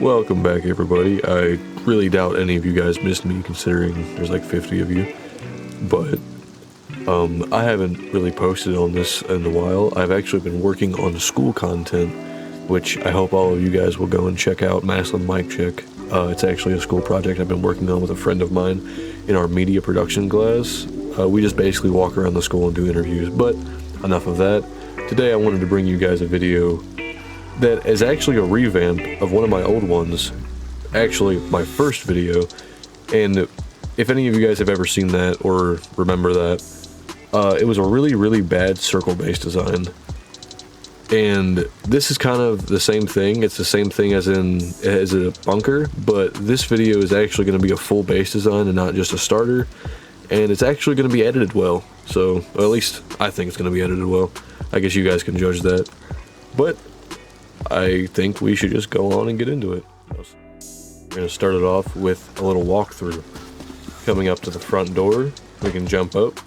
Welcome back, everybody. I really doubt any of you guys missed me, considering there's like 50 of you. But I haven't really posted on this in a while. I've actually been working on school content, which I hope all of you guys will go and check out. Massillon Mic Check. It's actually a school project I've been working on with a friend of mine in our media production class. We just basically walk around the school and do interviews. But enough of that. Today I wanted to bring you guys a video that is actually a revamp of one of my old ones, actually my first video. And if any of you guys have ever seen that or remember that, it was a really bad circle-based design. And this is kind of the same thing. It's the same thing as a bunker, but this video is actually going to be a full base design and not just a starter. And it's actually going to be edited well. So, at least I think it's going to be edited well. I guess you guys can judge that. But I think we should just go on and get into it. We're going to start it off with a little walkthrough. Coming up to the front door, we can jump up,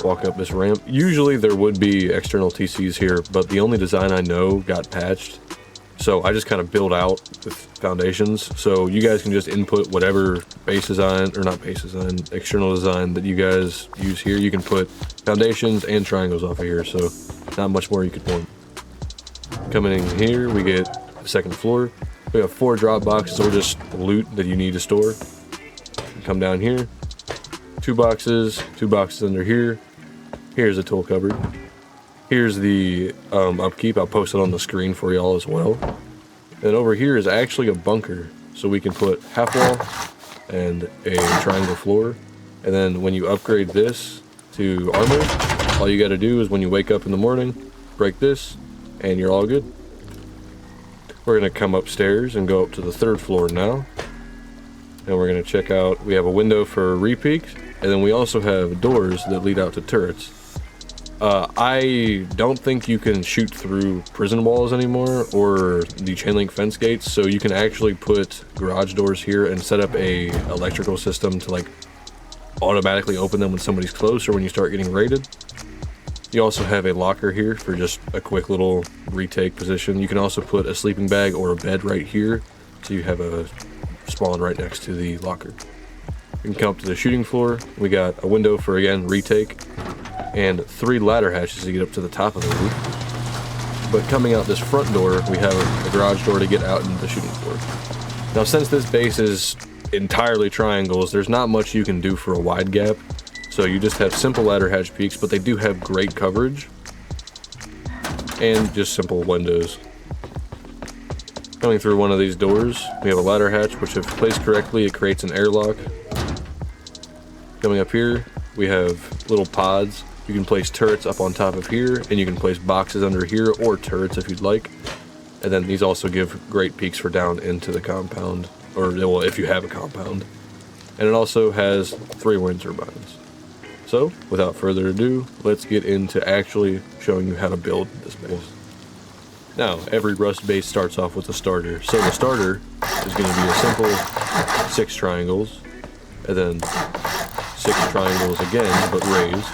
walk up this ramp. Usually there would be external TCs here, but the only design I know got patched. So I just kind of build out with foundations. So you guys can just input whatever base design, or not base design, external design that you guys use here. You can put foundations and triangles off of here, so not much more you could want. Coming in here, we get the second floor. We have 4 drop boxes or just loot that you need to store. Come down here, 2 boxes under here. Here's the tool cupboard. Here's the upkeep. I'll post it on the screen for y'all as well. And over here is actually a bunker, so we can put half wall and a triangle floor. And then when you upgrade this to armor, all you got to do is when you wake up in the morning, break this, and you're all good. We're going to come upstairs and go up to the 3rd floor now. And we're going to check out, we have a window for repeats, and then we also have doors that lead out to turrets. I don't think you can shoot through prison walls anymore or the chain link fence gates, so you can actually put garage doors here and set up a electrical system to like automatically open them when somebody's close or when you start getting raided. You also have a locker here for just a quick little retake position. You can also put a sleeping bag or a bed right here, so you have a spawn right next to the locker. You can come up to the shooting floor. We got a window for, again, retake, and 3 ladder hatches to get up to the top of the roof. But coming out this front door, we have a garage door to get out into the shooting floor. Now, since this base is entirely triangles, there's not much you can do for a wide gap. So you just have simple ladder hatch peaks, but they do have great coverage. And just simple windows. Coming through one of these doors, we have a ladder hatch, which if placed correctly, it creates an airlock. Coming up here, we have little pods. You can place turrets up on top of here, and you can place boxes under here, or turrets if you'd like. And then these also give great peaks for down into the compound, or well, if you have a compound. And it also has 3 wind turbines. So, without further ado, let's get into actually showing you how to build this base. Now, every Rust base starts off with a starter. So the starter is going to be a simple 6 triangles, and then 6 triangles again, but raised.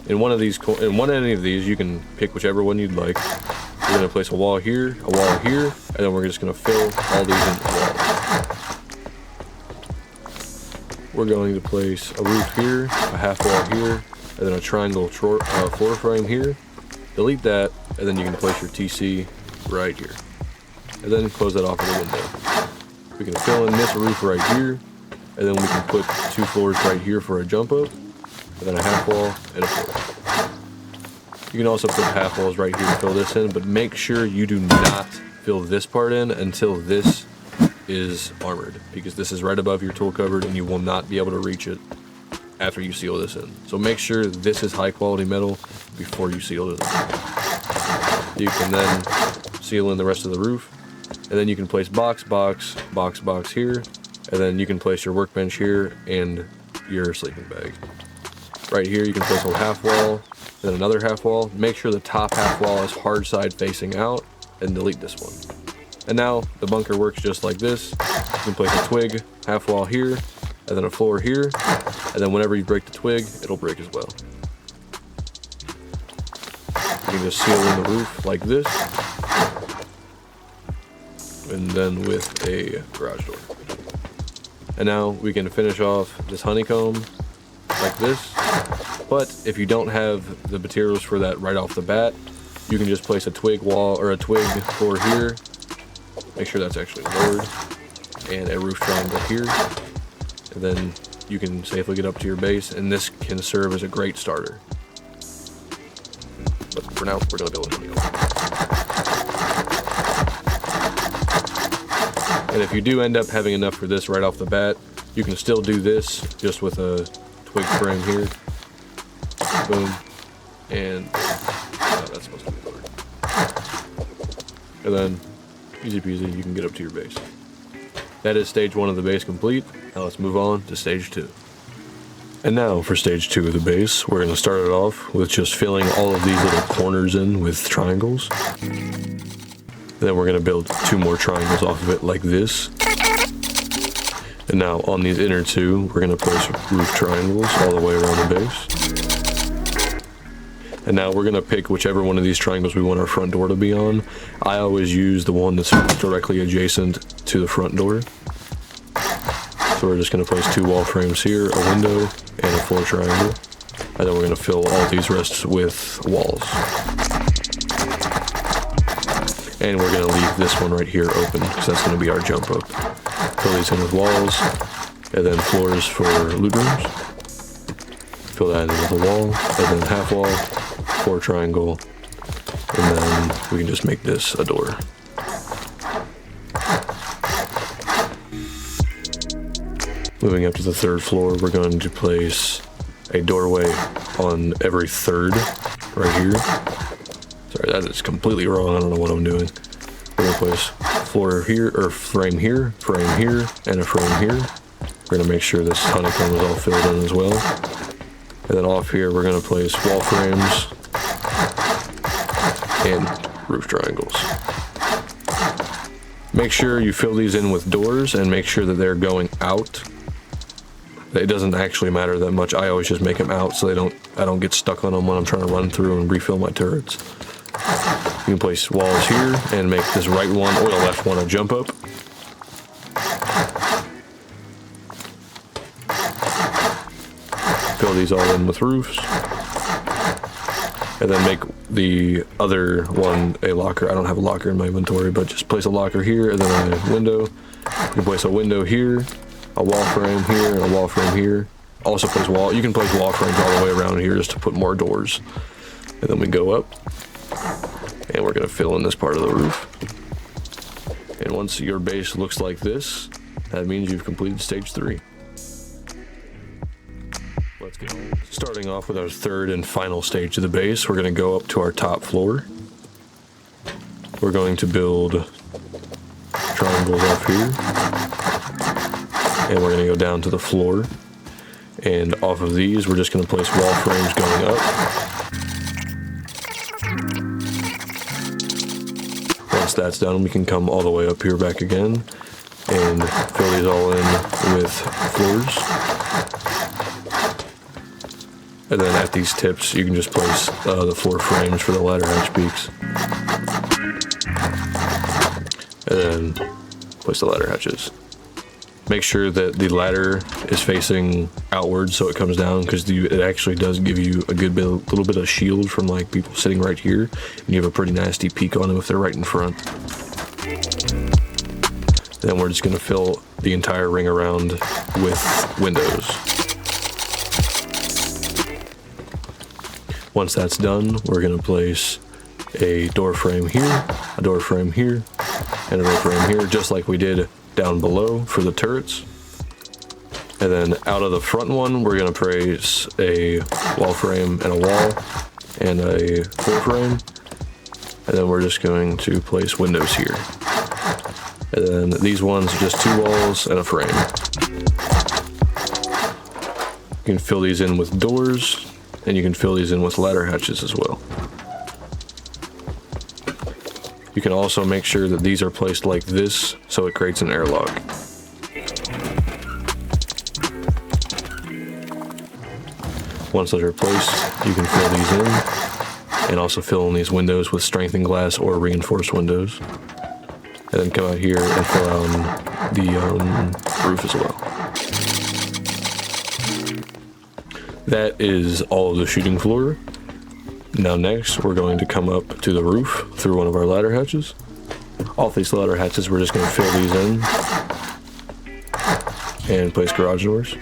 In one of these, in any of these, you can pick whichever one you'd like. We're going to place a wall here, and then we're just going to fill all these in the walls. We're going to place a roof here, a half wall here, and then a triangle floor frame here. Delete that, and then you can place your TC right here. And then close that off with a window. We can fill in this roof right here, and then we can put 2 floors right here for a jump up, and then a half wall and a floor. You can also put half walls right here to fill this in, but make sure you do not fill this part in until this is armored, because this is right above your tool cupboard and you will not be able to reach it after you seal this in. So make sure this is high quality metal before you seal it in. You can then seal in the rest of the roof, and then you can place box here, and then you can place your workbench here and your sleeping bag. Right here you can place a half wall, then another half wall. Make sure the top half wall is hard side facing out, and delete this one. And now the bunker works just like this. You can place a twig, half wall here, and then a floor here, and then whenever you break the twig, it'll break as well. You can just seal in the roof like this. and then with a garage door. And now we can finish off this honeycomb like this. But if you don't have the materials for that right off the bat, you can just place a twig wall or a twig floor here. Make sure that's actually lowered, and a roof triangle here. And then you can safely get up to your base, and this can serve as a great starter. But for now, we're gonna build a honeycomb. And if you do end up having enough for this right off the bat, you can still do this just with a twig frame here. Boom. And that's supposed to be lowered. And then, easy peasy, you can get up to your base. That is stage 1 of the base complete. Now let's move on to stage 2. And now for stage 2 of the base, we're going to start it off with just filling all of these little corners in with triangles. Then we're going to build 2 more triangles off of it like this. And now on these inner 2, we're going to place roof triangles all the way around the base. And now we're going to pick whichever one of these triangles we want our front door to be on. I always use the one that's directly adjacent to the front door. So we're just going to place 2 wall frames here, a window, and a floor triangle. And then we're going to fill all these rests with walls. And we're going to leave this one right here open, because that's going to be our jump up. Fill these in with walls, and then floors for loot rooms. Fill that in with a wall, and then half wall, floor triangle, and then we can just make this a door. Moving up to the 3rd floor, we're going to place a doorway on every 3rd right here. Sorry, that is completely wrong. I don't know what I'm doing. We're going to place floor here, or frame here, and a frame here. We're going to make sure this honeycomb is all filled in as well. And then off here, we're going to place wall frames and roof triangles. Make sure you fill these in with doors and make sure that they're going out. It doesn't actually matter that much. I always just make them out so I don't get stuck on them when I'm trying to run through and refill my turrets. You can place walls here and make this right one or the left one a jump up. Fill these all in with roofs. And then make the other one a locker. I don't have a locker in my inventory, but just place a locker here and then a window. You can place a window here, a wall frame here, and a wall frame here. Also place wall. You can place wall frames all the way around here just to put more doors. And then we go up. And we're going to fill in this part of the roof. And once your base looks like this, that means you've completed stage 3. Let's get on. Starting off with our 3rd and final stage of the base, we're going to go up to our top floor. We're going to build triangles up here. And we're going to go down to the floor. And off of these, we're just going to place wall frames going up. Once that's done, we can come all the way up here back again and fill these all in with floors. And then at these tips, you can just place the floor frames for the ladder hatch peaks. And then place the ladder hatches. Make sure that the ladder is facing outward so it comes down, because it actually does give you a little bit of shield from like people sitting right here, and you have a pretty nasty peek on them if they're right in front. Then we're just going to fill the entire ring around with windows. Once that's done, we're going to place a door frame here, a door frame here, and a door frame here, just like we did down below for the turrets. And then out of the front one, we're going to place a wall frame and a wall and a floor frame. And then we're just going to place windows here. And then these ones are just 2 walls and a frame. You can fill these in with doors, and you can fill these in with ladder hatches as well. You can also make sure that these are placed like this, so it creates an airlock. Once those are placed, you can fill these in, and also fill in these windows with strengthened glass or reinforced windows. and then come out here and fill out the roof as well. That is all of the shooting floor. Now next, we're going to come up to the roof through one of our ladder hatches. Off these ladder hatches, we're just going to fill these in and place garage doors.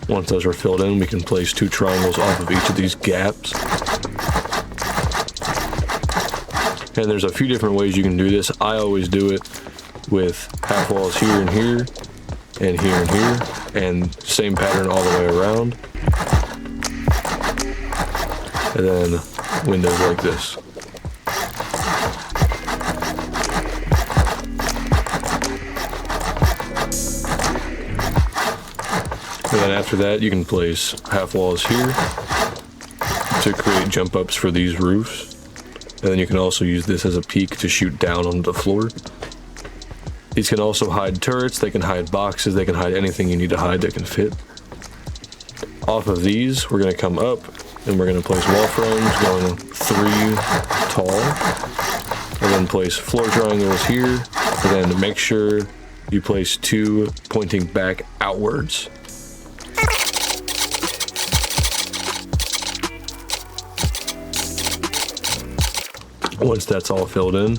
Once those are filled in, we can place 2 triangles off of each of these gaps. And there's a few different ways you can do this. I always do it with half walls here and here, and here and here, and same pattern all the way around. And then windows like this. And then after that, you can place half walls here to create jump ups for these roofs. And then you can also use this as a peak to shoot down onto the floor. These can also hide turrets, they can hide boxes, they can hide anything you need to hide that can fit. Off of these, we're going to come up and we're going to place wall frames going 3 tall. And then place floor triangles here. And then make sure you place 2 pointing back outwards. Once that's all filled in,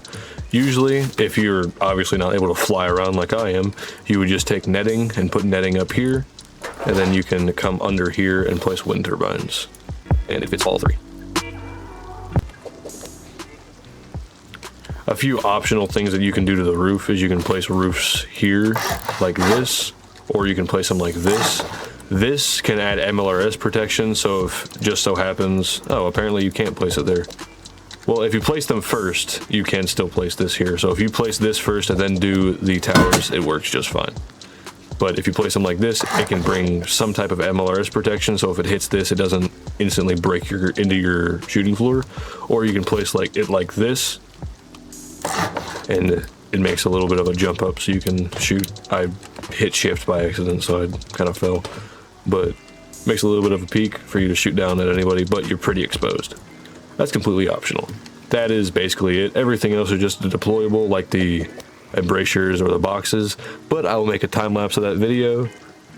usually if you're obviously not able to fly around like I am, you would just take netting and put netting up here, and then you can come under here and place wind turbines, and it fits all 3. A few optional things that you can do to the roof is you can place roofs here like this, or you can place them like this. This can add MLRS protection, so if just so happens, oh, apparently you can't place it there. Well, if you place them first, you can still place this here. So if you place this first and then do the towers, it works just fine. But if you place them like this, it can bring some type of MLRS protection. So if it hits this, it doesn't instantly break into your shooting floor. Or you can place it like this, and it makes a little bit of a jump up so you can shoot. I hit shift by accident, so I kind of fell. But makes a little bit of a peak for you to shoot down at anybody, but you're pretty exposed. That's completely optional. That is basically it. Everything else is just deployable, like the embrasures or the boxes, but I will make a time lapse of that video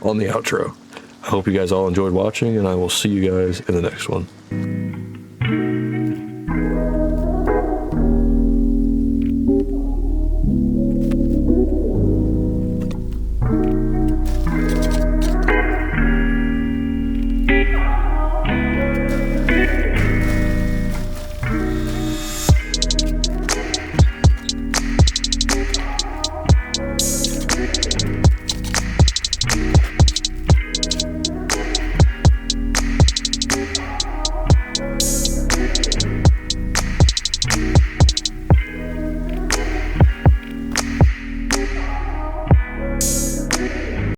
on the outro. I hope you guys all enjoyed watching, and I will see you guys in the next one.